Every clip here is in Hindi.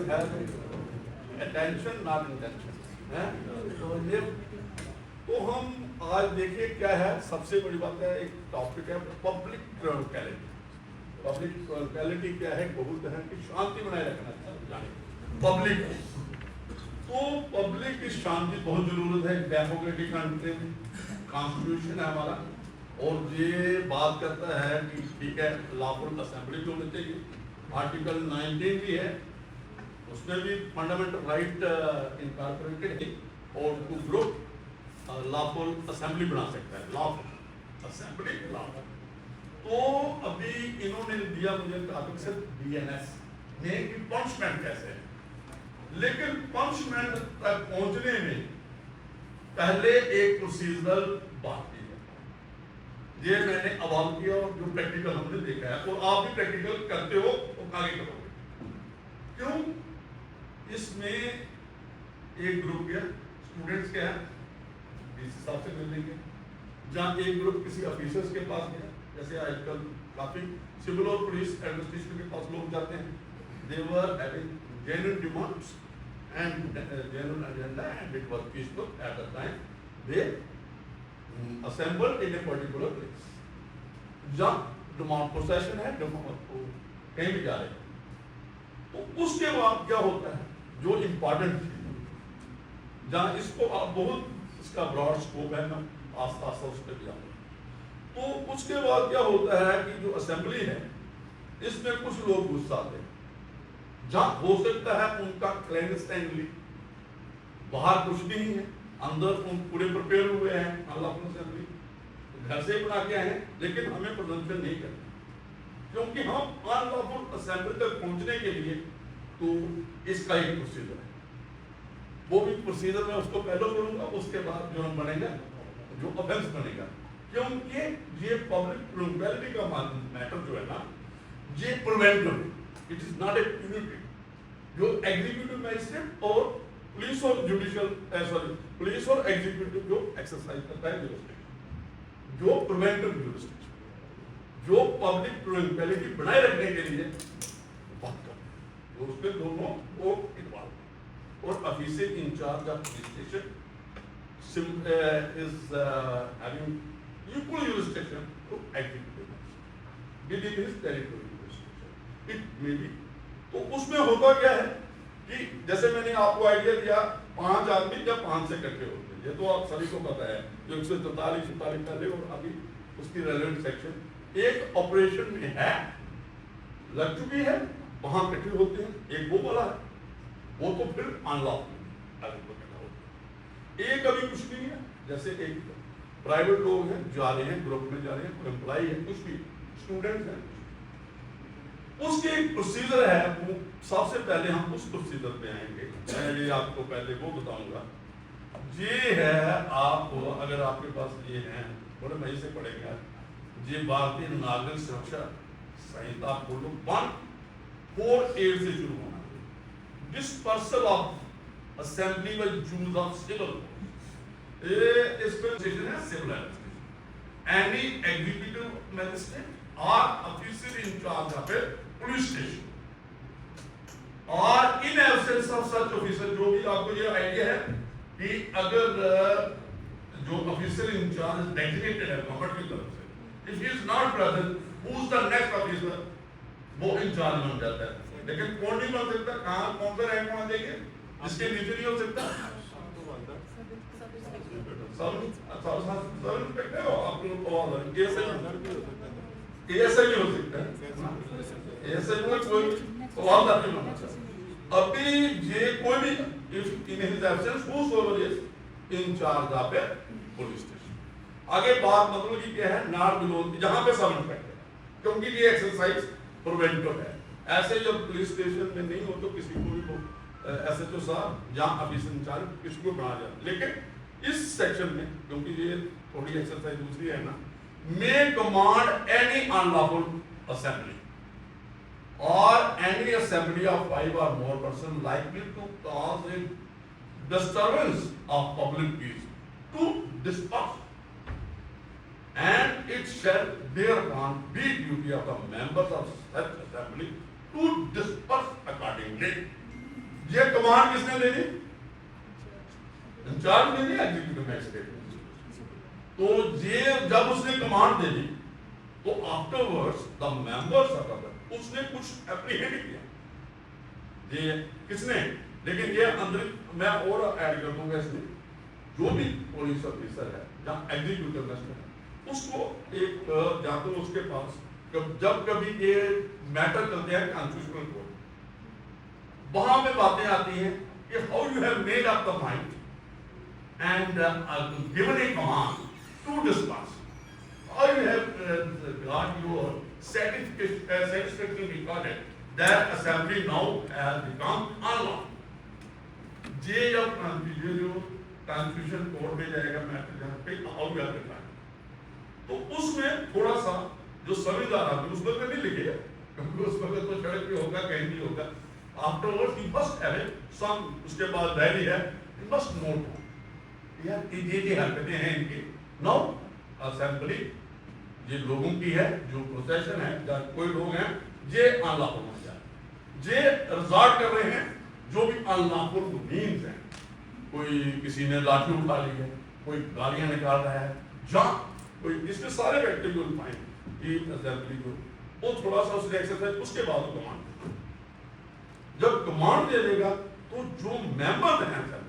have attention not intention है। तो ये तो हम आज देखिए क्या है, सबसे बड़ी बात है, एक टॉपिक है पब्लिक ट्रंक्विलिटी। पब्लिक ट्रंक्विलिटी क्या है, बहुत है कि शांति बनाए रखना पब्लिक। तो पब्लिक की शांति बहुत जरूरत है डेमोक्रेटिक कंट्री में। कॉन्स्टिट्यूशन है हमारा और ये बात करता है कि ठीक है लॉफुल असेंबली जो होनी चाहिए, आर्टिकल 19 भी है, उसमें भी फंडामेंटल राइट इनकॉर्पोरेटेड है और टू ग्रुप लॉफुल असेंबली बना सकता है, लॉफुल असेंबली लॉफुल। तो अभी इन्होंने दिया मुझे टॉपिक से बीएनएस में कि पनिशमेंट कैसे है, लेकिन पनिशमेंट तक पहुंचने में पहले एक प्रोसीजरल बात की है, ये मैंने अवाल किया और जो प्रैक्टिकल हमने देखा है और आप भी प्रैक्टिकल करते हो और आगे करोगे। क्यों? इसमें एक ग्रुप गया, स्टूडेंट्स क्या है इस हिसाब से मिल लेंगे, जहाँ एक ग्रुप किसी ऑफिसर्स के पास गया, जैसे आजकल काफी सिविल और पुलिस एडमिनिस्ट्रेशन के पास लोग जाते हैं, they were having genuine demands and genuine agenda and it was peaceful at the time they assembled in a particular place। जहाँ डिमांड प्रोसेशन है, कहीं भी जा रहे हैं, तो उसके बाद क्या होता है जो इम्पोर्टेंट है, जहाँ इसको आप बहुत इसका ब्रॉड स्कोप है, मैं आस्ता आस्ता उस पर जाऊंगा। तो उसके बाद क्या होता है कि जो असेंबली है इसमें कुछ लोग घुस आते हैं, जहाँ हो सकता है उनका क्लैंडस्टाइनली, बाहर कुछ नहीं है, अंदर उन पूरे प्रिपेयर हुए हैं, अनलॉफुल असेंबली घर से ही बना के आए हैं, लेकिन हमें प्रदर्शन नहीं करना, क्योंकि हम अनलॉफुल असेंबली तक पहुंचने के लिए तो इसका एक प्रोसीजर है, वो भी प्रोसीजर में उसको पहले बोलूंगा, उसके बाद जो हम बनेगा जो ऑफेंस बनेगा, क्योंकि ये पब्लिक ट्रंक्विलिटी का मैटर जो है ना, ये preventive, it is not a punitive. जो एग्जीक्यूटिव मैजिस्ट्रेट और पुलिस और जुडिशियल पुलिस और एग्जीक्यूटिव जो एक्सरसाइज करता है जुरिस्डिक्शन, जो प्रिवेंटिव जुरिस्डिक्शन, जो पब्लिक ट्रंक्विलिटी बनाए रखने के लिए बात करते हैं, तो उसमें दोनों को इन्वॉल्व और officer in charge of police station is having equal jurisdiction to executive within his territory jurisdiction. It may be, तो उसमें होता क्या है कि जैसे मैंने आपको आइडिया दिया 5 आदमी जब 5 से इकट्ठे होते हैं, ये तो आप सभी को पता है, जो 144 पहले और अभी उसकी रेलेवेंट सेक्शन एक ऑपरेशन में है, लग चुकी है, वहां इकट्ठे होते हैं, एक वो वाला है, वो तो फिर अनलॉफुल एक अभी कुछ नहीं है, जैसे एक प्राइवेट लोग हैं जा रहे हैं, ग्रुप में जा रहे हैं, एम्प्लॉय है, कुछ भी स्टूडेंट है, उसके एक प्रोसीजर है, वो सबसे पहले हम उस प्रोसीजर पे आएंगे। मैं ये आपको पहले वो बताऊंगा, ये है आप अगर आपके पास ये है थोड़े मजे से पढ़ेंगे, ये भारतीय नागरिक सुरक्षा संहिता बोलो 148 से शुरू होना, dispersal of assembly will choose of civil specialization है civil administration, any executive magistrate or officer in charge of a police station or in absence of such officer, जो भी आपको ये आइडिया है कि अगर जो officer in charge designated है गवर्नमेंट की तरफ से, if he is not present, who is the next officer, वो in charge बन जाता है, लेकिन कौन नहीं बन सकता, कहाँ कौन सा रैंक वहां देंगे, इसके नीचे नहीं हो सकता, सब इंस्पेक्टर हो आप लोग को, एएसआई हो सकता है, एएसआई कोई हवालदार नहीं बनना चाहिए। अभी ये कोई भी in his absence whosoever is in charge of A police station. आगे बात मतलब की क्या है, नॉट बिलो जहां पे सब इंस्पेक्टर, क्योंकि ये एक्सरसाइज प्रिवेंटिव है, ऐसे जब पुलिस स्टेशन में नहीं हो तो किसी को भी एसएचओ साहब या ऑफिसर इंचार्ज किसी को बना जाए, लेकिन इस सेक्शन में क्योंकि ये थोड़ी एक्सरसाइज दूसरी है ना, मे कमांड एनी अनलॉफुल असेंबली और any assembly of 5 or more person likely to cause a disturbance of public peace to disperse, and it shall thereupon be duty of the members of such assembly to disperse accordingly। ये कमांड किसने दे दी? इंचार्ज ने दिया, एग्जीक्यूटिव मैजिस्ट्रेट। तो ये जब उसने कमांड दे दी तो आफ्टरवर्ड्स द मेंबर्स ऑफ उसने कुछ एप्रीहेंड किया, ये किसने? लेकिन ये अंदर मैं और ऐड कर दूंगा इसमें, जो भी पुलिस ऑफिसर है या एग्जीक्यूटिव मैजिस्ट्रेट है उसको एक या तो उसके पास जब कभी ये मैटर चलते हैं कॉन्स्टिट्यूशनल कोर्ट, वहां पे बातें आती हैं कि how you have made up the mind and given a command to disperse, how you have got your satisfaction recorded that assembly now has become unlawful. ये जब ये जो कॉन्स्टिट्यूशन कोर्ट में जाएगा मैटर जहाँ पे हाउ यू हैव रिकॉर्ड, तो उसमें थोड़ा सा जो संविधान है उस वक्त नहीं लिखेगा, क्योंकि उस वक्त तो सड़क पे होगा, कहीं नहीं होगा। Afterwards he must have some, उसके बाद डायरी है, ही मस्ट नोट ये हरकतें हैं इनकी। नाउ असेंबली ये लोगों की है, जो प्रोसेशन है या कोई लोग हैं ये अनलॉफुल हो जाए, ये रिजॉर्ट कर रहे हैं जो भी अनलॉफुल मीन्स हैं, कोई किसी ने लाठी उठा ली है, कोई गालियां निकाल रहा है, जहाँ कोई इसमें सारे व्यक्ति को पाएंगे कि असेंबली को वो थोड़ा सा उसने एक्सरसाइज, उसके बाद कमांड, जब कमांड दे देगा तो जो मेंबर हैं assembly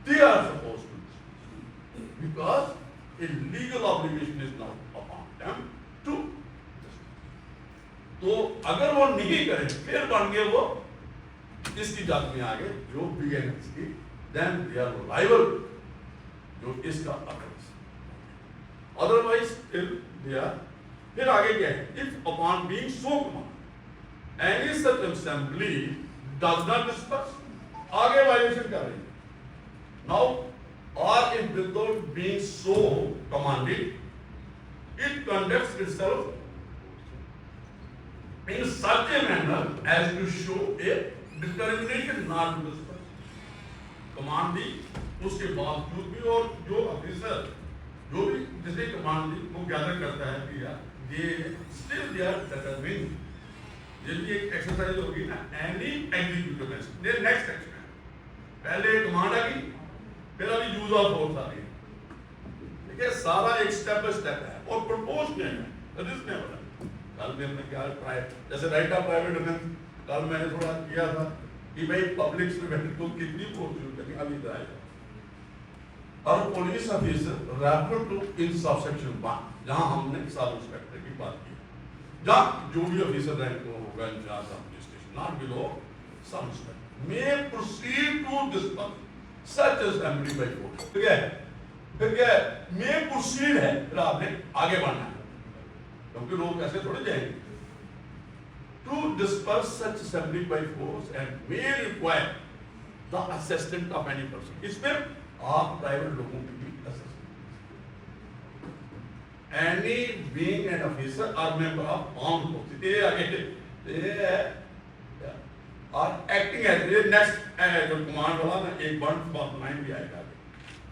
they are supposed to, because a legal obligation is now upon them to, तो अगर वो नहीं करें फिर बन गए वो इसकी जात में आ गए जो BNS की, then they are liable जो इसका offense, otherwise they are, फिर आगे क्या है? If upon being so commanded any such assembly does not disperse, आगे वायलेशन कर रही है। Now, or if without being so commanded, it conducts itself in such a manner as to show a determination not to disperse. Command दी, उसके बावजूद भी और जो ऑफिसर जो भी जिसे कमांड दी वो गैदर करता है कि यार ये still they are determined, जल्दी एक एक्सरसाइज होगी ना, any executive magistrate next action, पहले कमांड आ गई, फिर अभी यूज ऑफ फोर्स आ रही है, ठीक है, सारा एक स्टेप बाय स्टेप है और प्रोपोर्शनल है। इसने बोला कल भी हमने क्या ट्राई, जैसे राइट ऑफ प्राइवेट डिफेंस कल मैंने थोड़ा किया था कि भाई पब्लिक सर्वेंट को कितनी फोर्स यूज करनी, अभी इधर आएगा। और police officer refer to in subsection 1 जहां हमने सब इंस्पेक्टर की बात की, जहां जो भी ऑफिसर रैंक को होगा in charge of station not below sub inspector may proceed to disperse such assembly by court. फिर क्या है? मे प्रोसीड है, फिर आपने आगे बढ़ना है, क्योंकि लोग ऐसे थोड़े जाएंगे। To disperse such assembly by force and may require the assistant of any person, इसमें आप प्राइवेट लोगों की भी assistant, any being an officer और मेंबर ऑफ आर्म्ड फोर्सेस, ये आगे और एक्टिंग एज ये नेक्स्ट जो कमांड वाला ना एक 149 भी आएगा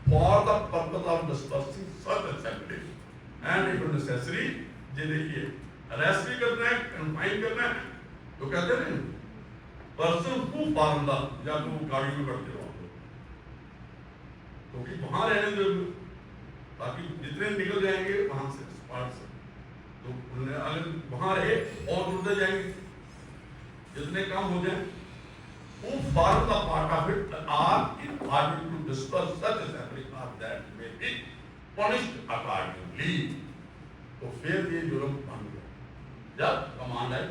for the purpose of dispersing such assembly and if necessary, ये देखिए अरेस्ट भी करना है, कन्फाइन करना है, तो कहते हैं पर्सन हु बारंदा या तो गाड़ी में बैठते रहो क्योंकि वहां रहने दो, बाकी जितने निकल जाएंगे वहां से स्पॉट से, तो अगर वहां रहे और उधर जाएंगे जितने कम हो जाए, who form the part of it are invited to discuss such assembly or that may be punished accordingly. तो फिर ये जुर्म बन गया, जब कमांड है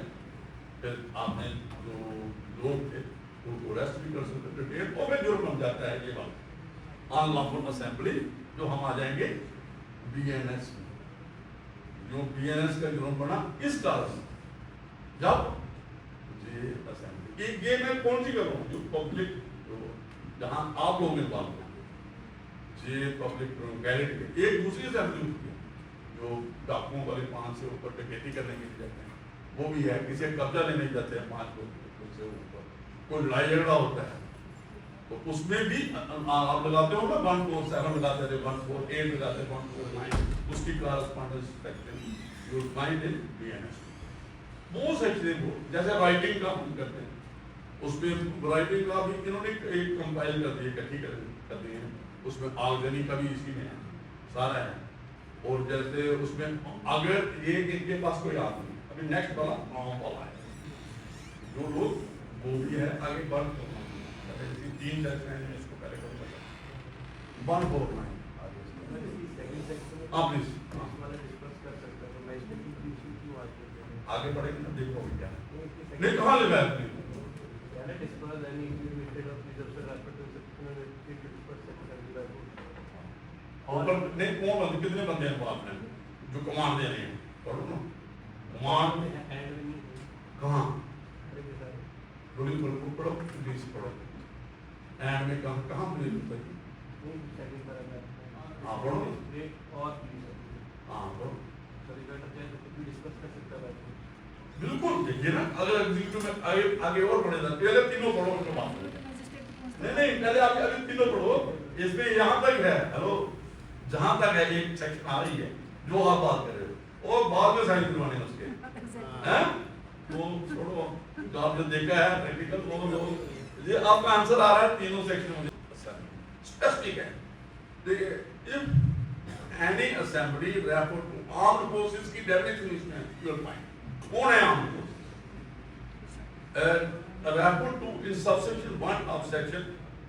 फिर आपने जो लोग थे उनको अरेस्ट भी कर सकते थे, डेढ़ वो में जुर्म बन जाता है। ये बात अनलॉफुल असेंबली जो हम आ जाएंगे BNS में, जो BNS का जुर्म बना इस कारण जब ये मैं कौन सी करूँ जो पब्लिक जहां आप लोग इन्वॉल्व हैं, ये पब्लिक गैरेट एक दूसरी असेंबली होती है जो डाकुओं वाले 5 से ऊपर डकैती करने के लिए जाते हैं, वो भी है, किसी कब्जा लेने जाते हैं 5 लोग से ऊपर, कोई लड़ाई झगड़ा होता है तो उसमें भी आप लगाते हो ना 147 लगाते थे, 148 लगाते थे, 149, उसकी correspondence section you find in BNS। वो सेक्शन को जैसे राइटिंग का हम करते हैं उसमें वैरायटी का भी इन्होंने एक कंपाइल कर दिया, इकट्ठी कर दी है। उसमें आगजनी का भी इसी में है, सारा है। और जैसे उसमें अगर ये इनके पास कोई आदमी अभी नेक्स्ट वाला आम वाला है, जो लोग वो भी है आगे बढ़ 3 सेक्शन है, इसको पहले करूँगा 149 आगे बढ़ेंगे ना, देखो क्या नहीं कहाँ ले बैठते और नहीं कौन बंदे कितने बंदे हैं आपने जो कमांड दे रहे हैं, पढ़ो ना कमांड कहाँ पढ़ो प्लीज पढ़ो एंड में कहाँ प्लीज हाँ पढ़ो हाँ पढ़ो बिल्कुल। देखिए ना अगर एग्जीक्यूटिव में आगे और पढ़ेगा पहले तीनों पढ़ो उसके बाद नहीं पहले आप अभी तीनों पढ़ो। इसमें यहाँ तक है, हेलो जहां तक है एक सेक्शन आ रही है जो आप बात कर रहे हो, और बाद में साइन करवाने उसके हैं वो छोड़ो, जो आपने देखा है प्रैक्टिकल वो ये आपका आंसर आ रहा है तीनों सेक्शन में स्पेसिफिक है। देखिए if any assembly refer to armed forces की डेफिनेशन इसमें यूर माइंड कौन है armed force refer to in subsection 1 of section,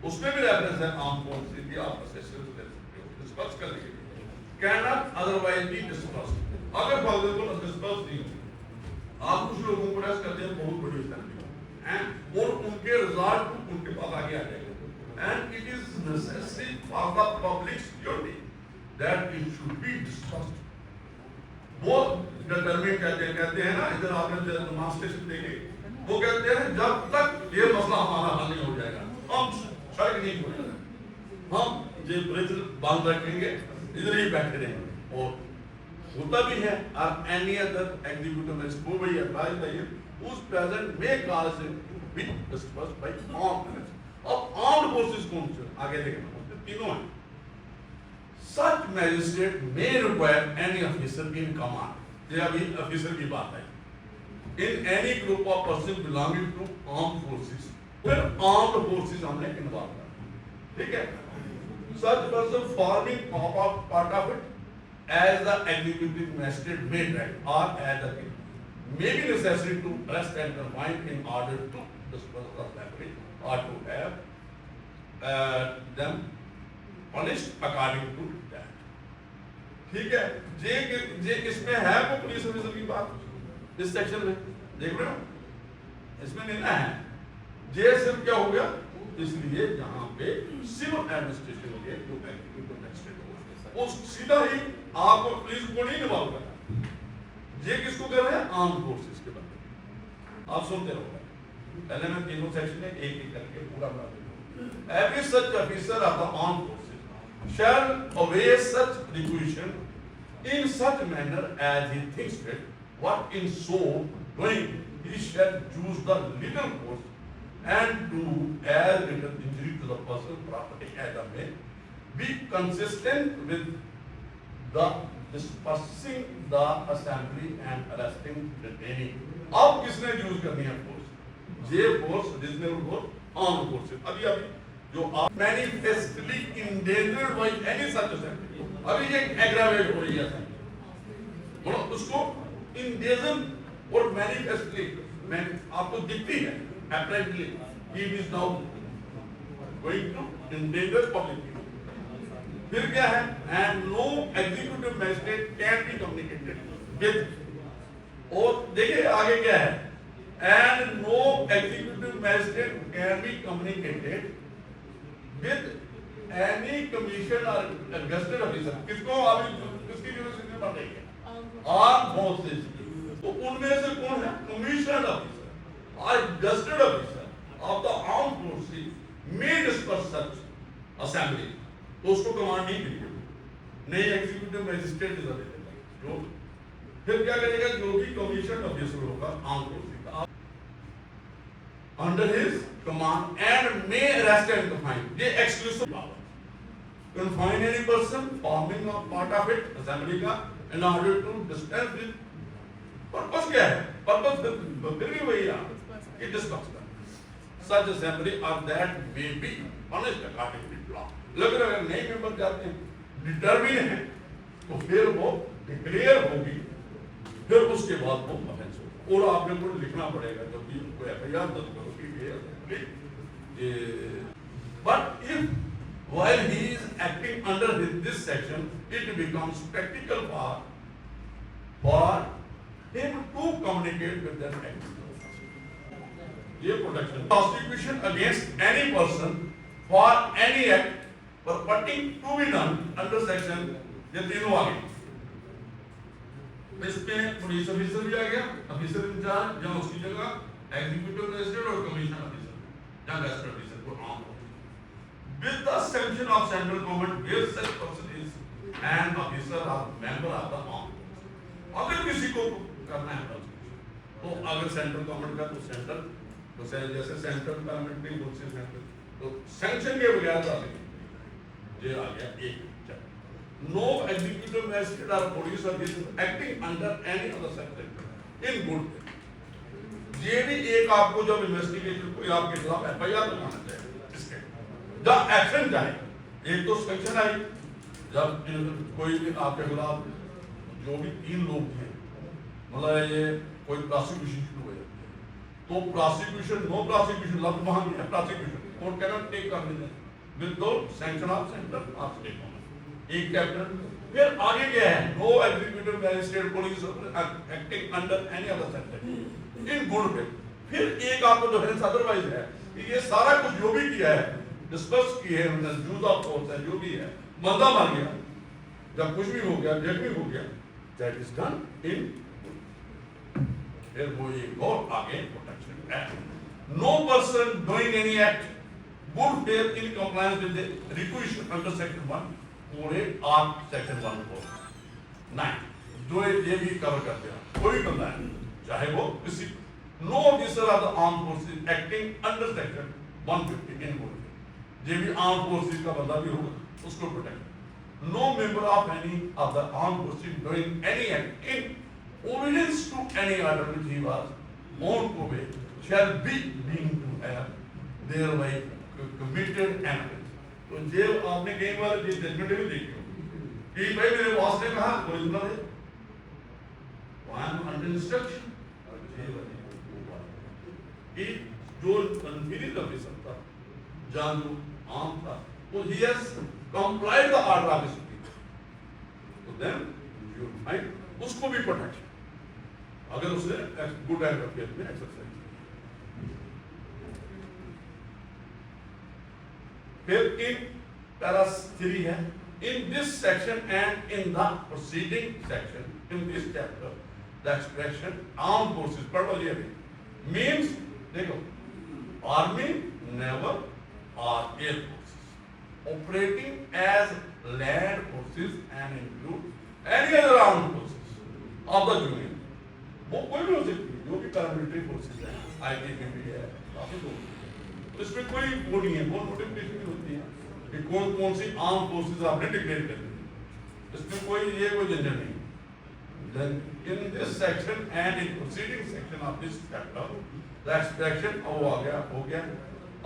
उसमें भी रेफरेंस है आर्म्ड फोर्सेस की, आप सेक्शन डिस्कस कर लीजिए। Can not otherwise be discuss, अगर फॉर एग्जांपल डिस्कस नहीं हो, आप कुछ लोगों को रेस्ट करते हैं बहुत बड़ी असेंबली हैं और उनके रिजल्ट उनके पास आगे आ जाएगा and it is necessary for the public security that it should be discussed. वो डिटरमिन कहते हैं ना, इधर आपने डेमोंस्ट्रेशन देखे, वो कहते हैं जब तक ये मसला हमारा हल नहीं हो जाएगा हम सड़क नहीं छोड़ेंगे, हम ये ब्रिज बांध रखेंगे, इधर ही बैठे रहेंगे। और होता भी है और एनी अदर एग्जीक्यूटिव मैजिस्ट्रेट वो भी advise by him whose present may cause it be dispersed by armed forces। अब आर्म्ड फोर्सेस कौन से आगे देखना तीनों हैं। Such magistrate may require any officer in command, ये अभी ऑफिसर की बात है, in any group of persons belonging to armed forces, फिर armed forces हमने इन्वॉल्व किया, ठीक है। Such person forming part of it as the executive magistrate may direct or as the king may be necessary to arrest and confine in order to disperse the assembly or to have them punished according to that। ठीक है, जे इसमें है वो पुलिस ऑफिसर की बात इस सेक्शन में देख रहे हो, इसमें नहीं ना है। जे सिर्फ क्या हो गया, इसलिए यहाँ पे सिविल एडमिनिस्ट्रेशन के जो एग्जीक्यूटिव मैजिस्ट्रेट वो सीधा ही आपको पुलिस को नहीं इन्वॉल्व करना। ये किसको कर रहे हैं, आर्म फोर्सेस के बारे में। आप सुनते रहो, पहले मैं तीनों सेक्शन में एक एक करके पूरा बता दूंगा। Every such officer of the armed forces shall obey such requisition in such manner as he thinks fit, what in so doing he shall choose the little force and do as little injury to the person, property, as may be consistent with the dispersing the assembly and arresting, detaining। अब किसने यूज करनी है फोर्स, जे force reasonable force armed forces. अभी जो आप manifestly endangered by any such assembly, अभी ये एग्रावेट हो रही है मतलब उसको इंडेंजर और मैनिफेस्टली आपको दिखती है apparently he is now going to endanger public। फिर क्या है, and no executive magistrate can be communicated with, और देखिए आगे क्या है, and no executive magistrate can be communicated with any commission or gazetted officer। किसको अभी किसकी यूनिवर्सिटी में पढ़ रही है, आर्म्ड फोर्सेस, तो उनमें से कौन है, कमीशनड ऑफिसर और gazetted officer of the armed forces may disperse such assembly, तो उसको कमांड नहीं मिलेगी, नहीं एग्जीक्यूटिव मैजिस्ट्रेट इज अवेलेबल। जो फिर क्या करेगा, जो भी कमीशन ऑफिसर होगा आर्म फोर्सेस का under his command and may arrest and confine, ये exclusive power, confine any person forming a part of it assembly का in order to dispense with, purpose क्या है, पर्पस फिर भी वही है कि डिस्पर्स करना। such assembly or that may be punished according to law. लेकिन अगर नए मेंबर जाते हैं डिटरमिन है तो फिर वो डिक्लेयर होगी, फिर उसके बाद वो ऑफेंस होगा और आपने को लिखना पड़ेगा जब भी उनको एफआईआर दर्ज करोगे। But if while he is acting under this section, it becomes practical for him to communicate with that actor. ये protection prosecution against any person for any act purporting to be done under section, ये तीनों आ गए। इसमें पुलिस ऑफिसर भी आ गया, ऑफिसर इंचार्ज जहाँ उसकी जगह एग्जीक्यूटिव मजिस्ट्रेट और कमिश्नर ऑफिसर जहाँ गेस्ट ऑफिसर को आम with the sanction of central government where such person is an officer or member of the armed forces। अगर किसी को करना है तो अगर सेंट्रल गवर्नमेंट का तो सेंट्रल तो जैसे सेंट्रल पैरामिलिट्री फोर्सेस सेंट्रल तो सैंक्शन के बगैर ये आ गया एक। नो एग्जीक्यूटिव मजिस्ट्रेट और police officer acting under any other sector in good. ये भी एक आपको जब इन्वेस्टिगेशन कोई आपके खिलाफ एफआईआर लगाना चाहिए इसके जब एक्शन जाए। एक तो सैंक्शन आई जब कोई भी आपके खिलाफ जो भी 3 लोग थे मतलब ये कोई प्रोसिक्यूशन शुरू हो जाती है तो प्रोसिक्यूशन नो प्रोसिक्यूशन लफ्ज वहां है prosecution court can not take करने without sanction of central of state government एक कैप्टन। फिर आगे क्या है no executive magistrate police acting under any other sector in good faith. फिर एक आपको डिफरेंस अदरवाइज है कि ये सारा कुछ जो भी किया है डिस्कस किए हैं हमने यूज ऑफ फोर्स है जो भी है बंदा मर गया जब कुछ भी हो गया जख्मी हो गया दैट इज डन इन फिर वो एक और आगे protection act. No person doing any act good faith in compliance with the request under section 148 और सेक्शन 149 जो ये भी कवर करते हैं कोई बंदा है चाहे वो किसी no officer of the armed forces acting under section 150 in good faith ये भी आर्म्ड फोर्सेस का बंदा भी होगा उसको protect. No member of any of the armed forces doing any act in obedience to any order which he was bound to obey shall be deemed to have thereby committed an offense। तो जे आपने कई बार ये जजमेंट भी देखी हो कि भाई मेरे बॉस ने कहा कोई सुना दे वन अंडर इंस्ट्रक्शन कि जो अनफिनिश ऑफिसर था जहां जो आम था तो he has complied the order of his superior तो then you might उसको भी प्रोटेक्शन अगर उसने गुड एंड ऑफ फेथ में एक्सरसाइज। फिर इन पैरा 3 है in this section and in the proceeding section in this chapter the expression armed forces पढ़ लो ये मींस देखो आर्मी नेवल और air forces operating as land forces and include any other armed forces of the union. वो कोई भी हो सकती है जो भी पैरामिलिट्री फोर्सेस है आईटीबीपी है काफी लोग तो इसमें कोई वो नहीं है वो नोटिफिकेशन नहीं होती है कि कौन कौन सी आर्म फोर्सेस आपने डिक्लेयर कर दी इसमें कोई ये कोई झंझट नहीं। then in this section and in proceeding section of this chapter the expression हो गया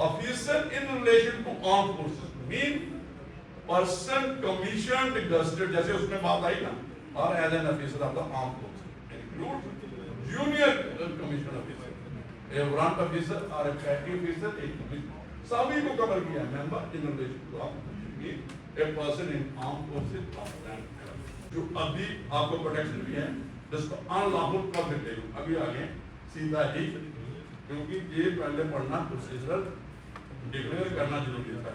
officer in relation to armed forces mean person commissioned gazetted जैसे उसमें बात आई ना और as an officer of the armed forces include junior commissioned officer a warrant officer or a petty officer a commissioner सभी को कवर किया member in relation to armed forces a person in armed forces of rank जो अभी आपको प्रोटेक्शन भी है जिसको अनलॉफुल पब्लिक ले अभी आगे सीधा ही क्योंकि ये पहले पढ़ना प्रोसीजरल डिक्लेयर करना जरूरी है।